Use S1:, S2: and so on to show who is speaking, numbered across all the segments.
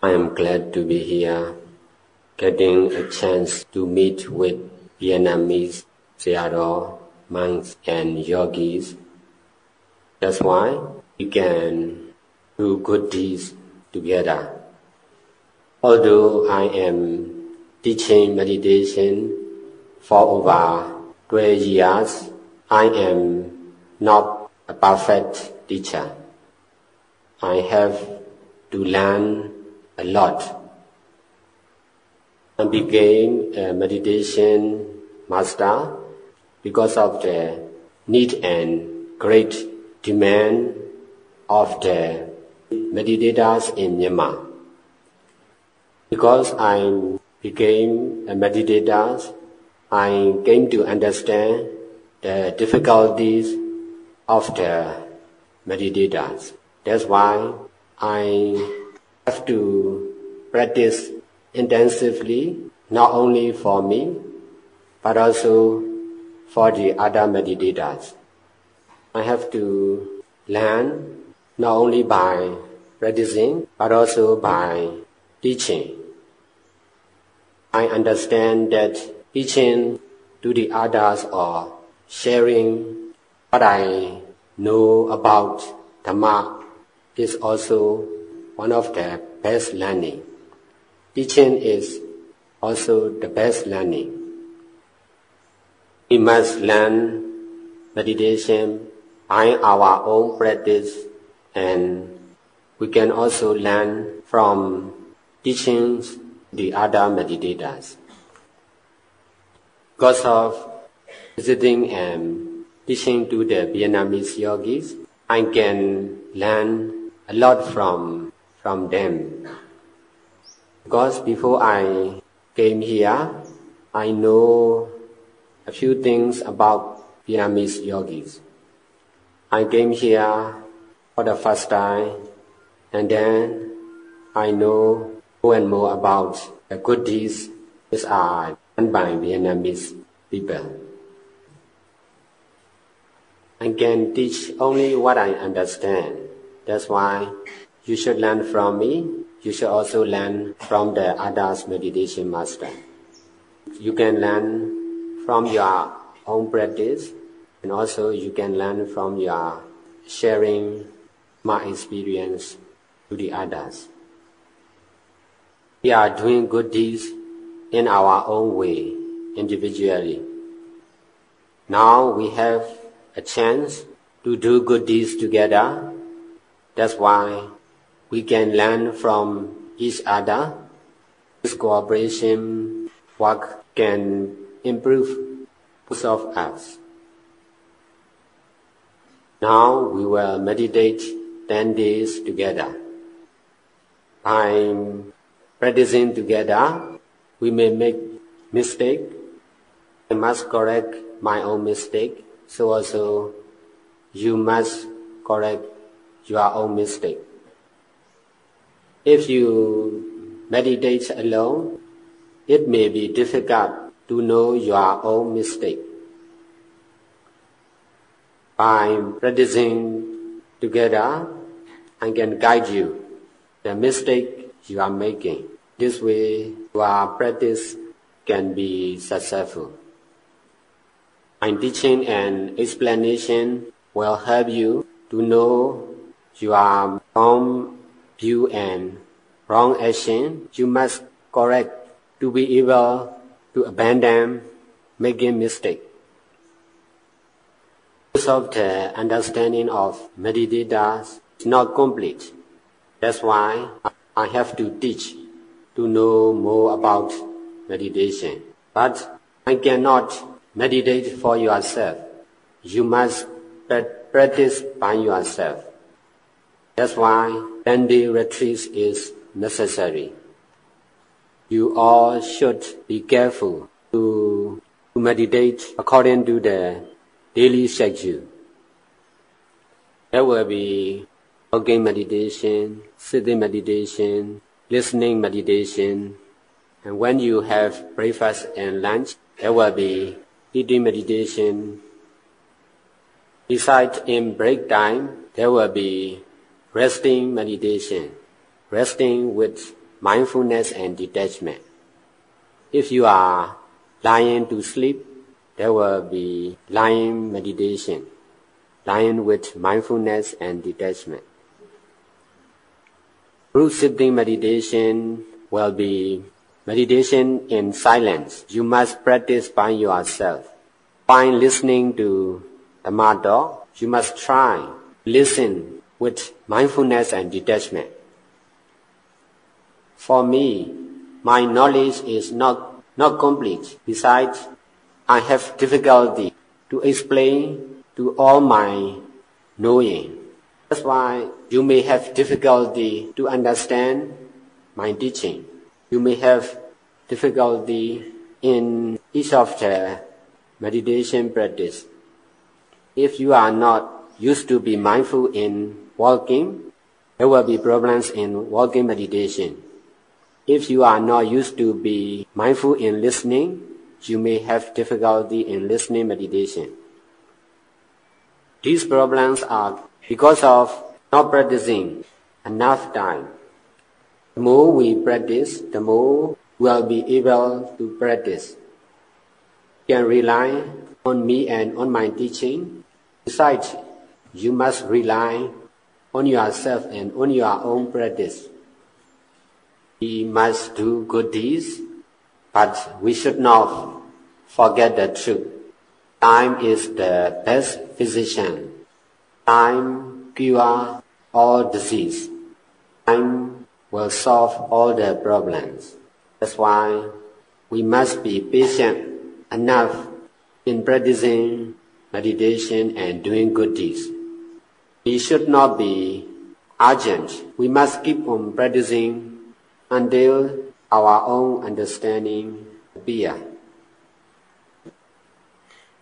S1: I am glad to be here, getting a chance to meet with Vietnamese Sayadaw monks and yogis. That's why we can do good deeds together. Although I am teaching meditation for over 12 years, I am not a perfect teacher. I have to learn a lot. I became a meditation master because of the need and great demand of the meditators in Myanmar. Because I became a meditator, I came to understand the difficulties of the meditators. That's why I have to practice intensively, not only for me, but also for the other meditators. I have to learn not only by practicing, but also by teaching. I understand that teaching to the others or sharing what I know about Dhamma is also one of the best learning. Teaching is also the best learning. We must learn meditation by our own practice, and we can also learn from teachings the other meditators. Because of visiting and teaching to the Vietnamese yogis, I can learn a lot from them. Because before I came here, I know a few things about Vietnamese yogis. I came here for the first time, and then I know more and more about the good deeds which are done by Vietnamese people. I can teach only what I understand. That's why you should learn from me. You should also learn from the others meditation master. You can learn from your own practice, and also you can learn from your sharing my experience to the others. We are doing good deeds in our own way, individually. Now we have a chance to do good deeds together. That's why we can learn from each other. This cooperation work can improve both of us. Now we will meditate 10 days together. By practicing together, we may make mistake. I must correct my own mistake, so also you must correct your own mistake. If you meditate alone, it may be difficult to know your own mistake. By practicing together, I can guide you the mistake you are making. This way, your practice can be successful. My teaching and explanation will help you to know your wrong view and wrong action. You must correct to be able to abandon making mistake. Most of the understanding of meditators is not complete. That's why I have to teach to know more about meditation. But I cannot meditate for yourself. You must practice by yourself. That's why 10-day retreat is necessary. You all should be careful to meditate according to the daily schedule. There will be walking meditation, sitting meditation, listening meditation, and when you have breakfast and lunch, there will be eating meditation. Besides, in break time, there will be resting meditation, resting with mindfulness and detachment. If you are lying to sleep, there will be lying meditation, lying with mindfulness and detachment. Group sitting meditation will be meditation in silence. You must practice by yourself. By listening to Dhamma talk, you must try listen with mindfulness and detachment. For me, my knowledge is not complete. Besides, I have difficulty to explain to all my knowing. That's why you may have difficulty to understand my teaching. You may have difficulty in each of the meditation practice. If you are not used to be mindful in walking, there will be problems in walking meditation. If you are not used to be mindful in listening, you may have difficulty in listening meditation. These problems are because of not practicing enough time. The more we practice, the more we'll be able to practice. You can rely on me and on my teaching. Besides, you must rely on yourself and on your own practice. We must do good deeds, but we should not forget the truth. Time is the best physician. Time cures all disease. Time will solve all the problems. That's why we must be patient enough in practicing meditation and doing good deeds. We should not be urgent. We must keep on practicing until our own understanding appears.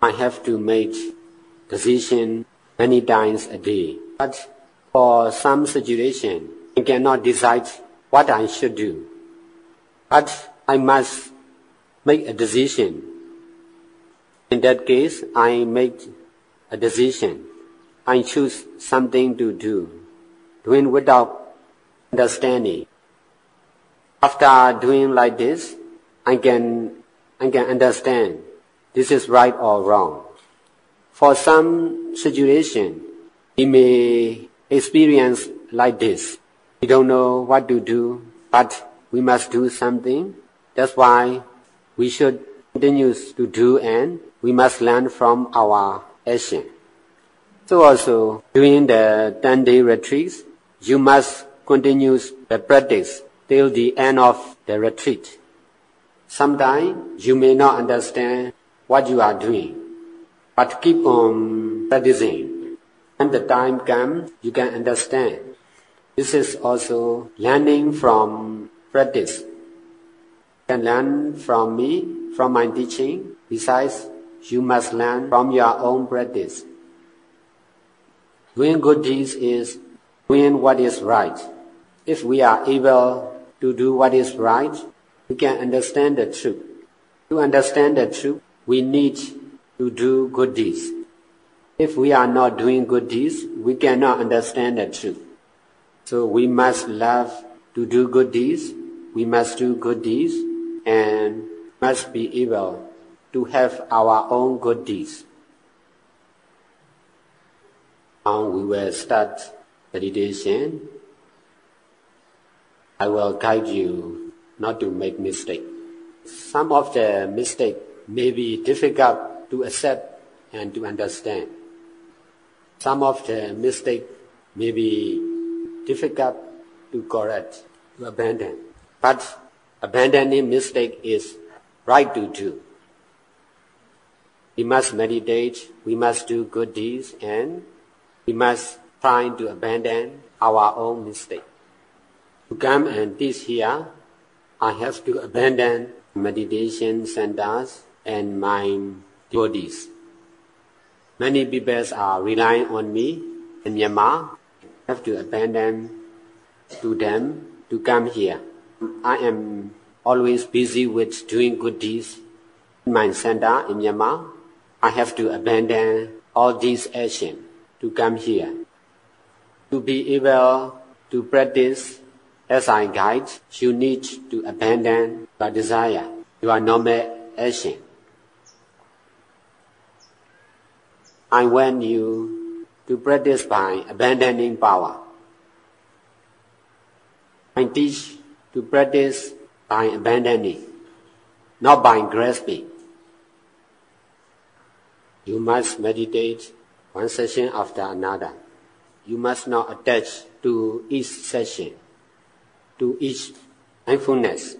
S1: I have to make decisions many times a day. But for some situation, I cannot decide what I should do. But I must make a decision. In that case, I make a decision. I choose something to do, doing without understanding. After doing like this, I can understand this is right or wrong. For some situation, we may experience like this. We don't know what to do, but we must do something. That's why we should continue to do, and we must learn from our action. So also, during the 10-day retreats, you must continue the practice till the end of the retreat. Sometimes you may not understand what you are doing, but keep on practicing. When the time comes, you can understand. This is also learning from practice. You can learn from me, from my teaching. Besides, you must learn from your own practice. Doing good deeds is doing what is right. If we are able to do what is right, we can understand the truth. To understand the truth, we need to do good deeds. If we are not doing good deeds, we cannot understand the truth. So we must love to do good deeds, we must do good deeds, and must be able to have our own good deeds. Now we will start meditation. I will guide you not to make mistakes. Some of the mistakes may be difficult to accept and to understand. Some of the mistakes may be difficult to correct, to abandon. But abandoning mistake is right to do. We must meditate, we must do good deeds, and we must try to abandon our own mistake. To come and teach here, I have to abandon meditation centers and my devotees. Many people are relying on me in Myanmar. I have to abandon to them to come here. I am always busy with doing good deeds in my center in Myanmar. I have to abandon all these actions to come here. To be able to practice as I guide, you need to abandon your desire, your normal action. I want you to practice by abandoning power. I teach to practice by abandoning, not by grasping. You must meditate one session after another. You must not attach to each session, to each mindfulness.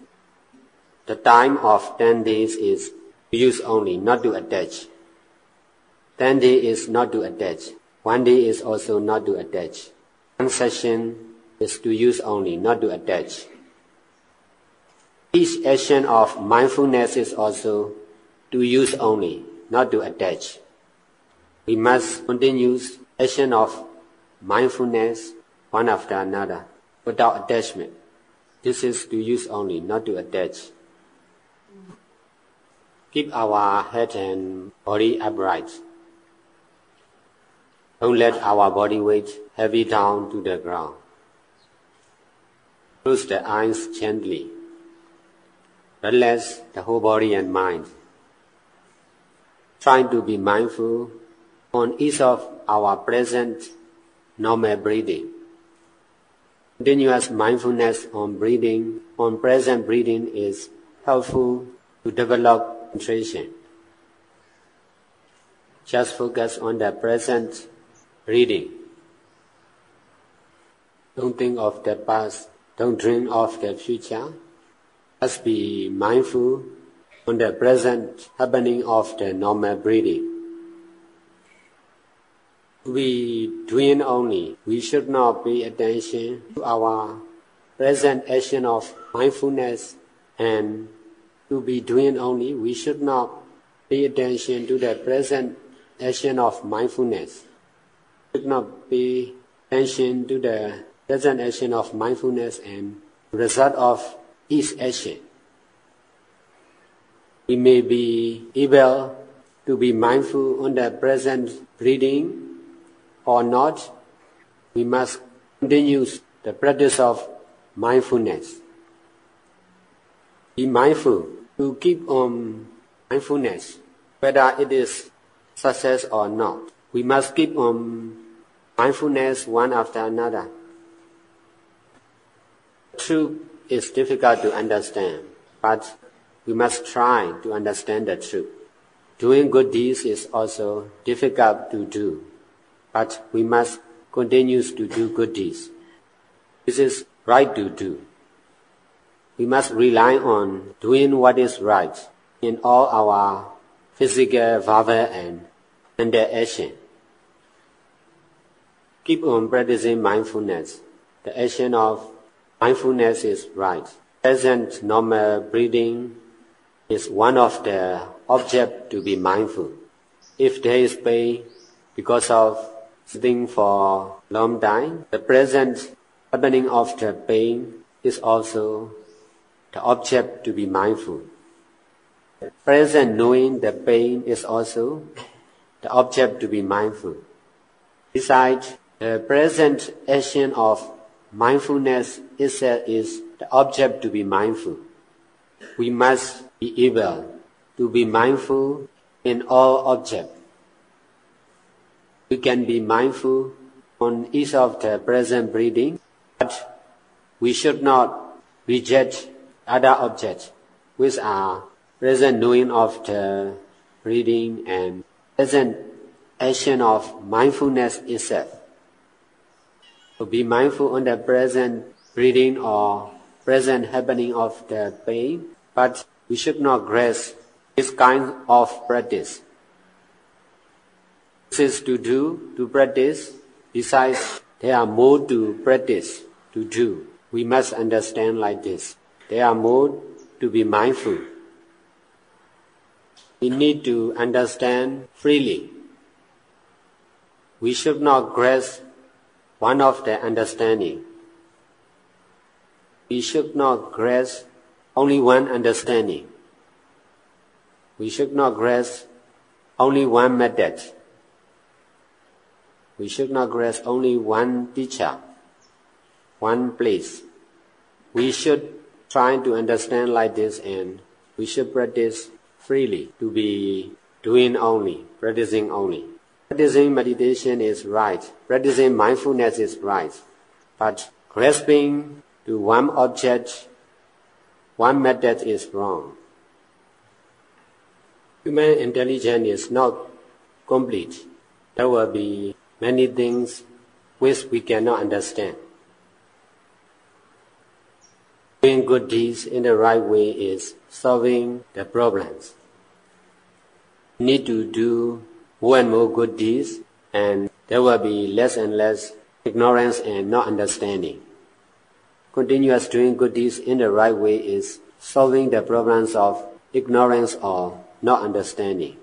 S1: The time of 10 days is to use only, not to attach. 10 days is not to attach. 1 day is also not to attach. One session is to use only, not to attach. Each action of mindfulness is also to use only, not to attach. We must continue action of mindfulness one after another without attachment. This is to use only, not to attach. Keep our head and body upright. Don't let our body weight heavy down to the ground. Close the eyes gently. Relax the whole body and mind. Try to be mindful on each of our present normal breathing. Continuous mindfulness on breathing, on present breathing is helpful to develop concentration. Just focus on the present breathing. Don't think of the past. Don't dream of the future. Just be mindful on the present happening of the normal breathing. We dream only. We should not pay attention to our present action of mindfulness, and to be doing only, we should not pay attention to the present action of mindfulness. We should not pay attention to the present action of mindfulness and result of each action. We may be able to be mindful on the present breathing or not. We must continue the practice of mindfulness. Be mindful to keep on mindfulness, whether it is success or not. We must keep on mindfulness one after another. Truth is difficult to understand, but we must try to understand the truth. Doing good deeds is also difficult to do, but we must continue to do good deeds. This is right to do. We must rely on doing what is right in all our physical, verbal, and mental action. Keep on practicing mindfulness. The action of mindfulness is right. Present normal breathing is one of the objects to be mindful. If there is pain because of sitting for a long time, the present happening of the pain is also the object to be mindful. The present knowing the pain is also the object to be mindful. Besides, the present action of mindfulness itself is the object to be mindful. We must be able to be mindful in all objects. We can be mindful on each of the present breathing, but we should not reject other objects which are present knowing of the breathing and present action of mindfulness itself. So be mindful on the present breathing or present happening of the pain, but we should not grasp this kind of practice. This is to do, to practice. Besides, there are more to practice, to do. We must understand like this. There are more to be mindful. We need to understand freely. We should not grasp one of the understanding. We should not grasp only one understanding. We should not grasp only one method. We should not grasp only one teacher, one place. we should try to understand like this, and we should practice freely to be doing only, practicing only. Practicing meditation is right. Practicing mindfulness is right. But grasping to one object, one method is wrong. Human intelligence is not complete. There will be many things which we cannot understand. Doing good deeds in the right way is solving the problems. We need to do more and more good deeds, and there will be less and less ignorance and not understanding. Continuous doing good deeds in the right way is solving the problems of ignorance or not understanding.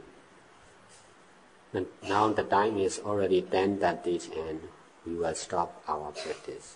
S1: And now the time is already 10:30 and we will stop our practice.